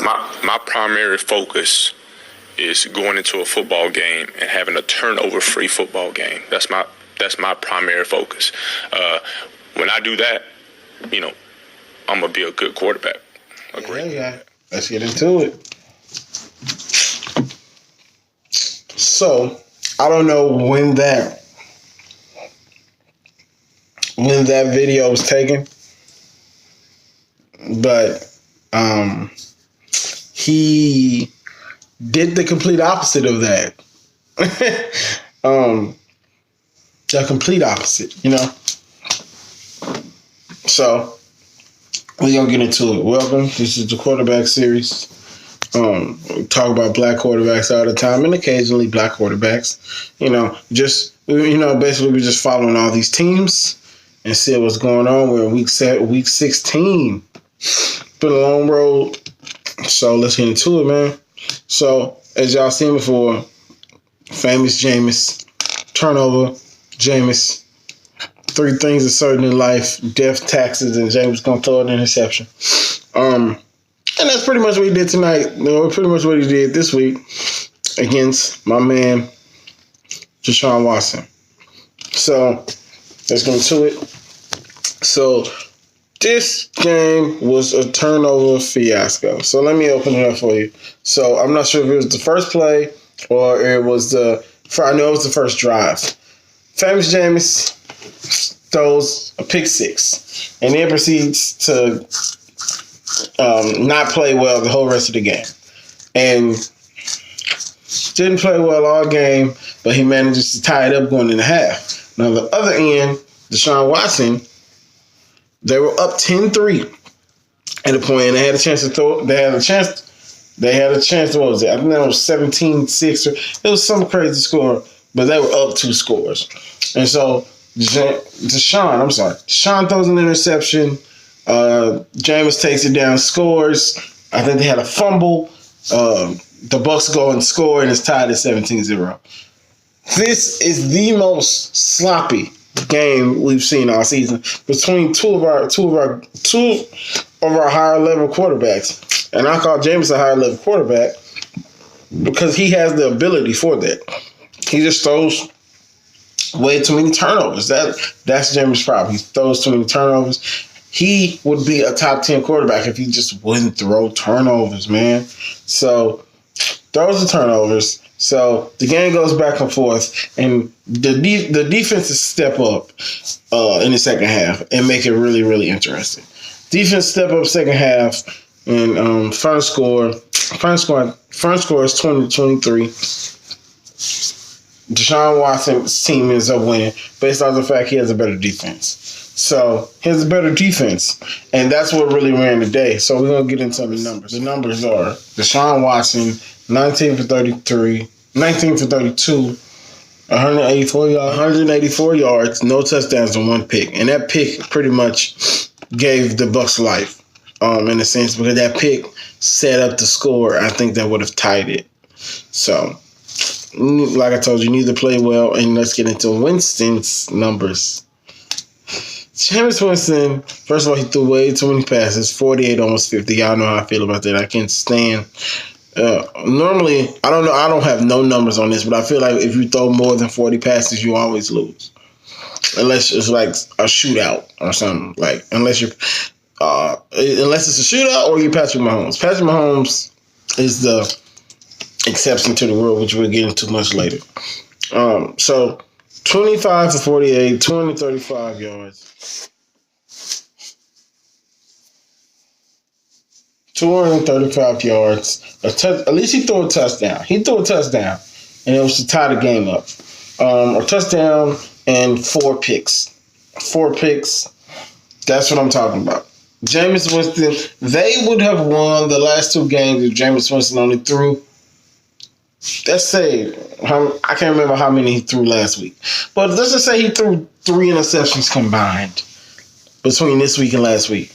my primary focus is going into a football game and having a turnover-free football game. That's my primary focus. When I do that, I'm gonna be a good quarterback. Yeah. Let's get into it. So I don't know when that video was taken, but he did the complete opposite of that. The complete opposite, So we're gonna get into it. Welcome. This is the quarterback series. We talk about black quarterbacks all the time, and occasionally black quarterbacks. Basically we're just following all these teams and see what's going on. We're in week 16. Been a long road, so let's get into it, man. So as y'all seen before, famous Jameis, turnover, Jameis. 3 things are certain in life: death, taxes, and Jameis gonna throw an interception. And that's pretty much what he did tonight. Pretty much what he did this week against my man, Deshaun Watson. So let's get into it. So this game was a turnover fiasco. So let me open it up for you. So I'm not sure if it was the first play or it was I know it was the first drive. Famous Jameis throws a pick 6 and then proceeds to not play well the whole rest of the game. And didn't play well all game, but he manages to tie it up going into half. Now, the other end, Deshaun Watson, they were up 10-3 at a point, and they had a chance to throw. They had a chance. What was it? I think that was 17-6. It was some crazy score, but they were up 2 scores. And so Deshaun throws an interception. Jameis takes it down, scores. I think they had a fumble. The Bucs go and score, and it's tied at 17-0. This is the most sloppy game we've seen all season between two of our higher level quarterbacks. And I call Jameis a higher level quarterback because he has the ability for that. He just throws way too many turnovers. That's Jameis' problem. He throws too many turnovers. He would be a top 10 quarterback if he just wouldn't throw turnovers, man. So throws the turnovers. So the game goes back and forth, and the defenses step up in the second half and make it really, really interesting. Defense step up second half, and front score is 20-23. Deshaun Watson's team ends up winning based on the fact he has a better defense. So he has a better defense, and that's what really ran the day. So we're going to get into the numbers. The numbers are Deshaun Watson, 19 for 32, 184 yards, no touchdowns, and 1 pick. And that pick pretty much gave the Bucs life in a sense, because that pick set up the score. I think that would have tied it. So, like I told you need to play well, and let's get into Winston's numbers. Jameis Winston, first of all, he threw way too many passes, 48, almost 50. Y'all know how I feel about that. I can't stand. Normally, I don't know. I don't have no numbers on this, but I feel like if you throw more than 40 passes, you always lose. Unless it's like a shootout or something. Unless it's a shootout or you're Patrick Mahomes. Patrick Mahomes is the exception to the rule, which we'll get into much later. So 25 for 48, 235 yards. 235 yards. At least he threw a touchdown. And it was to tie the game up. A touchdown and 4 picks. 4 picks. That's what I'm talking about. Jameis Winston, they would have won the last 2 games if Jameis Winston only threw. Let's say, I can't remember how many he threw last week. But let's just say he threw 3 interceptions combined between this week and last week.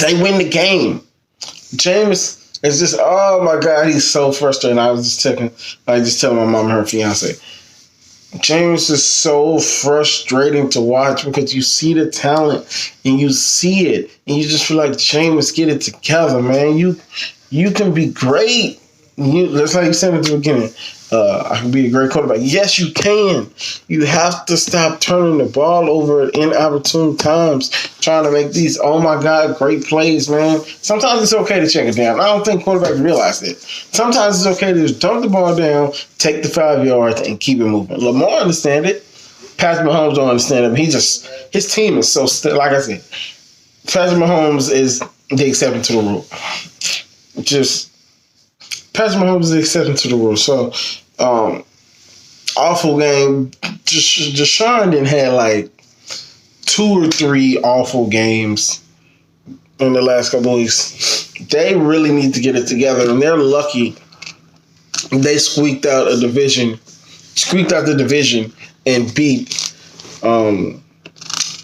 They win the game. Jameis is just, oh my God, he's so frustrating. I was just telling my mom and her fiance. James is so frustrating to watch because you see the talent and you see it and you just feel like James, get it together, man. You can be great. That's like you said at the beginning. I can be a great quarterback. Yes, you can. You have to stop turning the ball over at inopportune times, trying to make these, oh my God, great plays, man. Sometimes it's okay to check it down. I don't think quarterbacks realize that. Sometimes it's okay to just dump the ball down, take the 5 yards, and keep it moving. Lamar understand it. Patrick Mahomes don't understand it. His team is so, like I said, Patrick Mahomes is the exception to the rule. Patrick Mahomes is the exception to the rule. So, awful game. Deshaun didn't have like 2 or 3 awful games in the last couple of weeks. They really need to get it together, and they're lucky they squeaked out the division and beat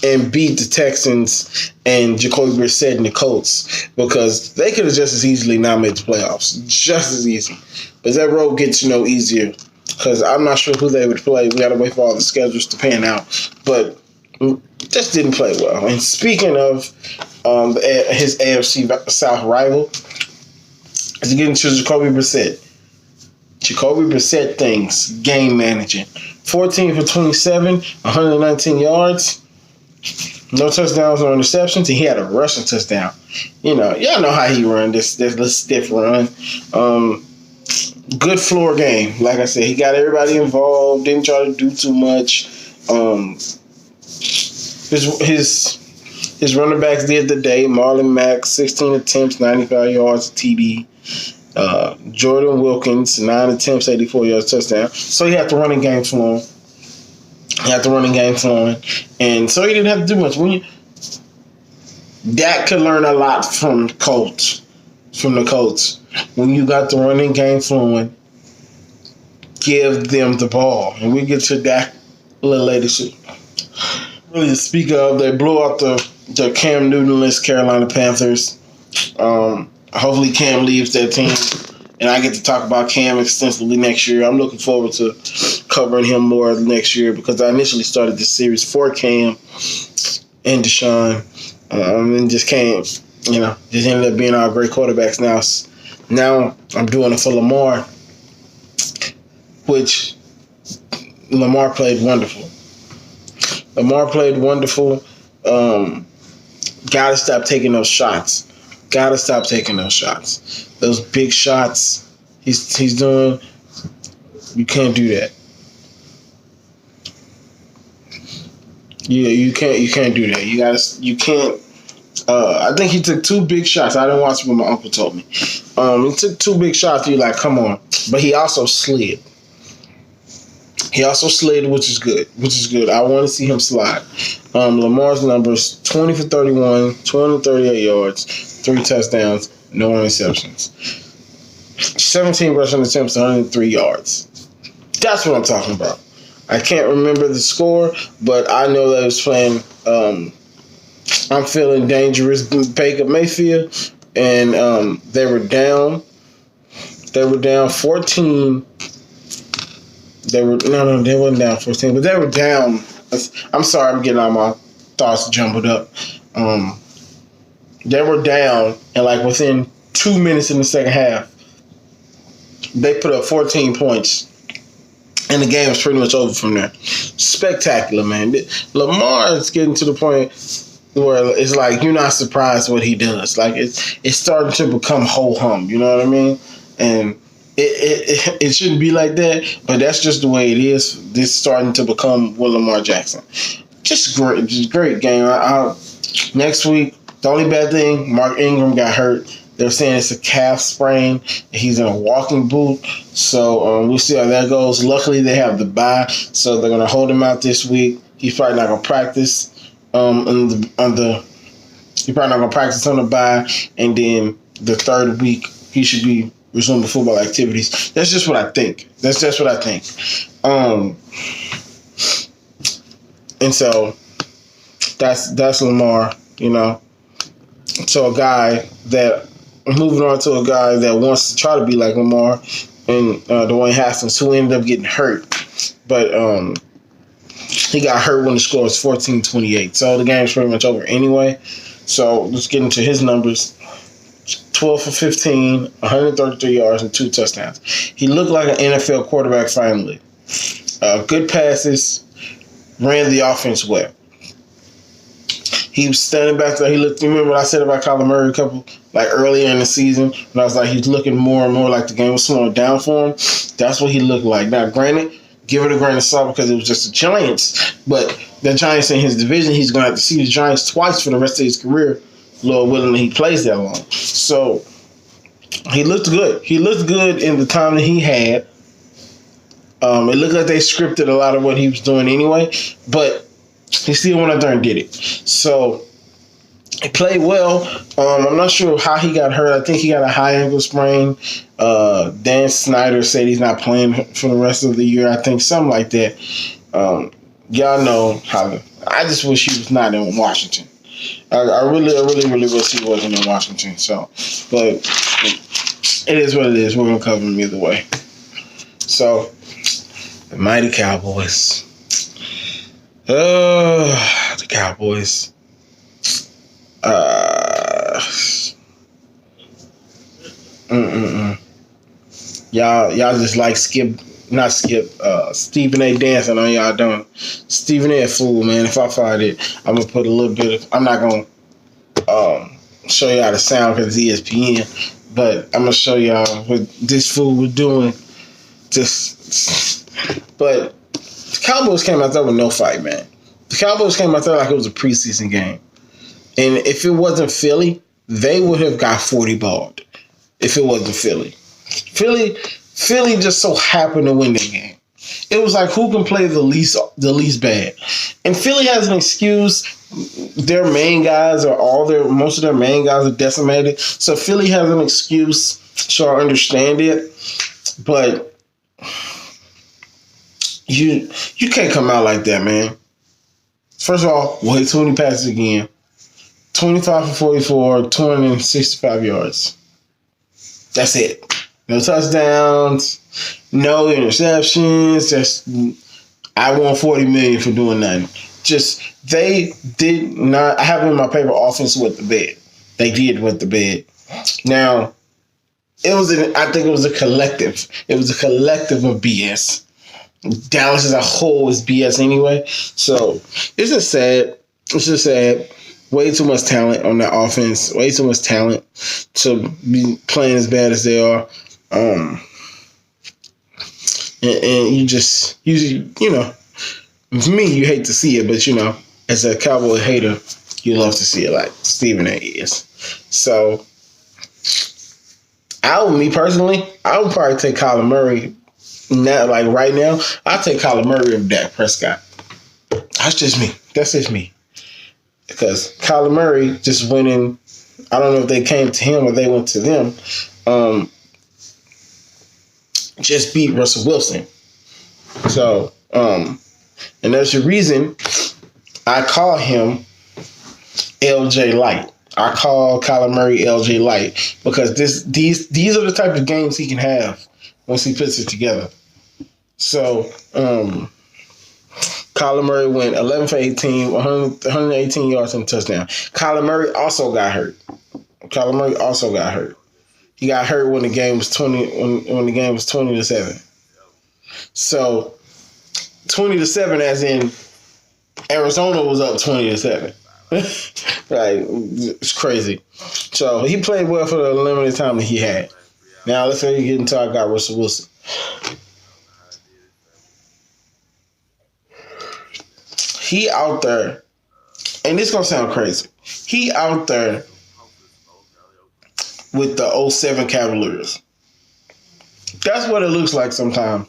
the Texans and Jacoby Brissett and the Colts, because they could have just as easily not made the playoffs. Just as easy. But that road gets no easier, because I'm not sure who they would play. We got to wait for all the schedules to pan out. But just didn't play well. And speaking of his AFC South rival, is getting to Jacoby Brissett. Jacoby Brissett things, game managing. 14 for 27, 119 yards. No touchdowns or interceptions, and he had a rushing touchdown. Y'all know how he run this little stiff run. Good floor game. Like I said, he got everybody involved. Didn't try to do too much. His running backs did the day. Marlon Mack, 16 attempts, 95 yards, TD. Jordan Wilkins, 9 attempts, 84 yards, touchdown. So he had the running game flowing. And so he didn't have to do much. Dak could learn a lot from the Colts. When you got the running game flowing, give them the ball. And we get to Dak a little later. Really, to speak of, they blew out the Cam Newton-less Carolina Panthers. Hopefully Cam leaves that team, and I get to talk about Cam extensively next year. I'm looking forward to covering him more next year, because I initially started this series for Cam and Deshaun, and just Cam, just ended up being our great quarterbacks. Now I'm doing it for Lamar, which Lamar played wonderful. Gotta stop taking those shots. Those big shots he's doing, you can't do that. Yeah, you can't do that. You can't. I think he took 2 big shots. I didn't watch what my uncle told me. He took 2 big shots. You're like, come on. But he also slid. Which is good. I want to see him slide. Lamar's numbers: 20 for 31, 238 yards, 3 touchdowns, no interceptions. 17 rushing attempts, 103 yards. That's what I'm talking about. I can't remember the score, but I know that he was playing I'm Feeling Dangerous, Baker Mayfield, and they were down 14. They wasn't down 14, but they were down. I'm sorry, I'm getting all my thoughts jumbled up. They were down, and like within 2 minutes in the second half, they put up 14 points, and the game was pretty much over from there. Spectacular, man. Lamar is getting to the point where it's like you're not surprised what he does. Like it's starting to become ho-hum. You know what I mean? And it shouldn't be like that, but that's just the way it is. This is starting to become Lamar Jackson. Just great game. Next week, the only bad thing, Mark Ingram got hurt. They're saying it's a calf sprain. He's in a walking boot. So we'll see how that goes. Luckily, they have the bye, so they're going to hold him out this week. He's probably not going to practice he's probably not going to practice on the bye, and then the third week he should be resuming football activities. That's just what I think. And so that's Lamar, So moving on to a guy that wants to try to be like Lamar, and Dwayne Haskins, who ended up getting hurt But he got hurt when the score was 14-28. So the game's pretty much over anyway. So let's get into his numbers. 12 for 15, 133 yards, and 2 touchdowns. He looked like an NFL quarterback finally. Good passes, ran the offense well. He was standing back there. He looked. You remember what I said about Kyler Murray earlier in the season? And I was like, he's looking more and more like the game was slowing down for him. That's what he looked like. Now, granted, give it a grain of salt because it was just the Giants. But the Giants in his division, he's going to have to see the Giants twice for the rest of his career, Lord willing, he plays that long. So he looked good. He looked good in the time that he had. It looked like they scripted a lot of what he was doing anyway, but he still went out there and did it. So he played well. I'm not sure how he got hurt. I think he got a high ankle sprain. Dan Snyder said he's not playing for the rest of the year. I think something like that. Y'all know how. I just wish he was not in Washington. I really wish he wasn't in Washington. So, but it is what it is. We're gonna cover him either way. So, the mighty Cowboys. The Cowboys. Y'all just like Stephen A. dancing on y'all don't. Stephen A. fool, man. If I find it, I'm gonna put a little bit of. I'm not gonna show y'all the sound because it's ESPN, but I'm gonna show y'all what this fool was doing. But the Cowboys came out there with no fight, man. The Cowboys came out there like it was a preseason game. And if it wasn't Philly, they would have got 40 balled. If it wasn't Philly. Philly just so happened to win the game. It was like who can play the least bad. And Philly has an excuse. Their main guys most of their main guys are decimated. So Philly has an excuse. So I understand it. But you can't come out like that, man. First of all, way too many passes again. 25 for 44, 265 yards. That's it. No touchdowns, no interceptions. Just I won $40 million for doing nothing. Just they did not. I have it in my paper. Offense with the bed. They did with the bed. Now I think it was a collective. It was a collective of BS. Dallas as a whole is BS anyway. So it's just sad. It's just sad. Way too much talent on that offense. Way too much talent to be playing as bad as they are. And you know, for me, you hate to see it, but you know, as a Cowboy hater, you love to see it like Stephen A. is. So, me personally, I would probably take Kyler Murray. Now, like right now, I'll take Kyler Murray over Dak Prescott. That's just me. Because Kyler Murray just went in. I don't know if they came to him or they went to them. Just beat Russell Wilson. So, and there's a reason I call him LJ Light. I call Kyler Murray LJ Light because these are the type of games he can have once he puts it together. So, Kyler Murray went 11 for 18, 118 yards and a touchdown. Kyler Murray also got hurt. He got hurt when the game was 20-7. So 20-7 as in Arizona was up 20-7. Right. It's crazy. So he played well for the limited time that he had. Now let's say you get into our guy Russell Wilson. He out there, and this gonna sound crazy. He out there with the 07 Cavaliers. That's what it looks like sometimes.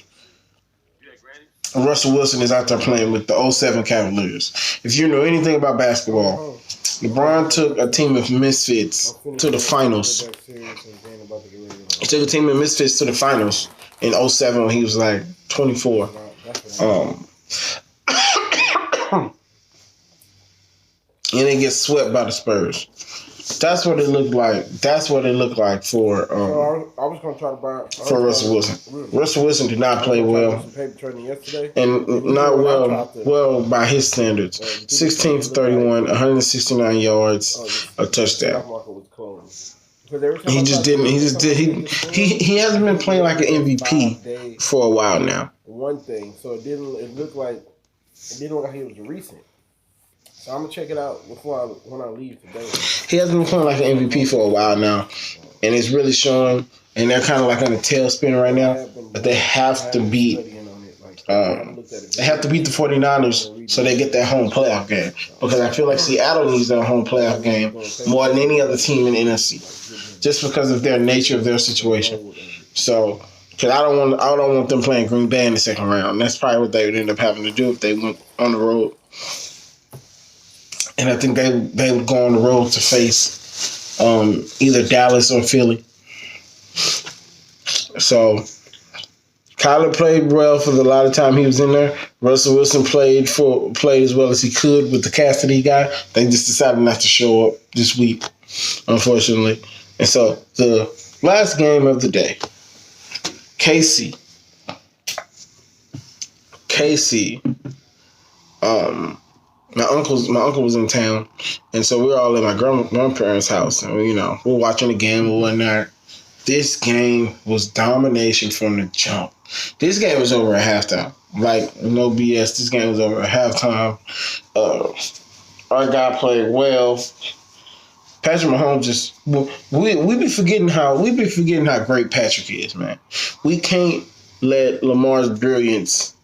Russell Wilson is out there playing with the 07 Cavaliers. If you know anything about basketball, LeBron took a team of misfits to the finals. He took a team of misfits to the finals in 07 when he was like 24. And they get swept by the Spurs. That's what it looked like. That's what it looked like for I was gonna try to buy for Russell Wilson. Russell Wilson did not play well, some paper trading yesterday, and not well by his standards. 16 for 31, 169 yards, a touchdown. Market was closed. He just didn't. He just did. He hasn't been playing like an MVP for a while now. One thing, so it didn't look like he was recent. So I'm gonna check it out when I leave today. He hasn't been playing like an MVP for a while now, and it's really showing. And they're kind of like on a tailspin right now. But they have to beat. They have to beat the 49ers so they get that home playoff game. Because I feel like Seattle needs their home playoff game more than any other team in the NFC, just because of their nature of their situation. So, because I don't want them playing Green Bay in the second round. That's probably what they would end up having to do if they went on the road. And I think they would go on the road to face either Dallas or Philly. So Kyler played well for the lot of time he was in there. Russell Wilson played as well as he could with the cast that he got. They just decided not to show up this week, unfortunately. And so the last game of the day, KC. My uncle was in town, and so we were all at my grandparents' house, and we're watching the game and whatnot. This game was domination from the jump. This game was over at halftime. Like, no BS. This game was over at halftime. Our guy played well. Patrick Mahomes just we be forgetting how great Patrick is, man. We can't let Lamar's brilliance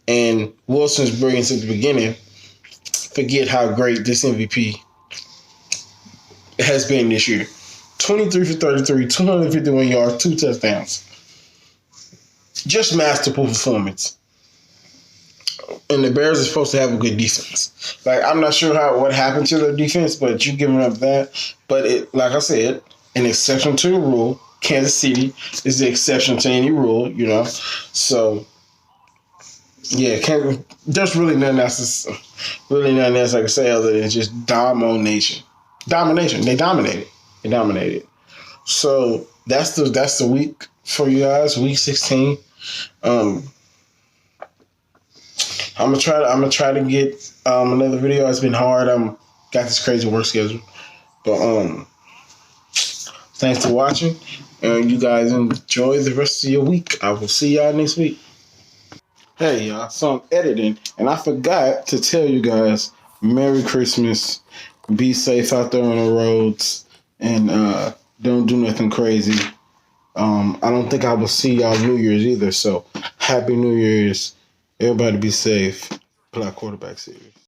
and Wilson's brilliance at the beginning forget how great this MVP has been this year. 23 for 33, 251 yards, 2 touchdowns. Just masterful performance. And the Bears are supposed to have a good defense. Like, I'm not sure what happened to their defense, but you giving up that. But like I said, an exception to the rule. Kansas City is the exception to any rule, So, yeah, there's really nothing else I can say other than just domination. They dominated. So that's the week for you guys, week 16. I'm gonna try to get another video. It's been hard. Got this crazy work schedule, but thanks for watching, and you guys enjoy the rest of your week. I will see y'all next week. Hey y'all, so I'm editing, and I forgot to tell you guys Merry Christmas. Be safe out there on the roads, and don't do nothing crazy. I don't think I will see y'all New Year's either. So Happy New Year's. Everybody be safe. Black Quarterback Series.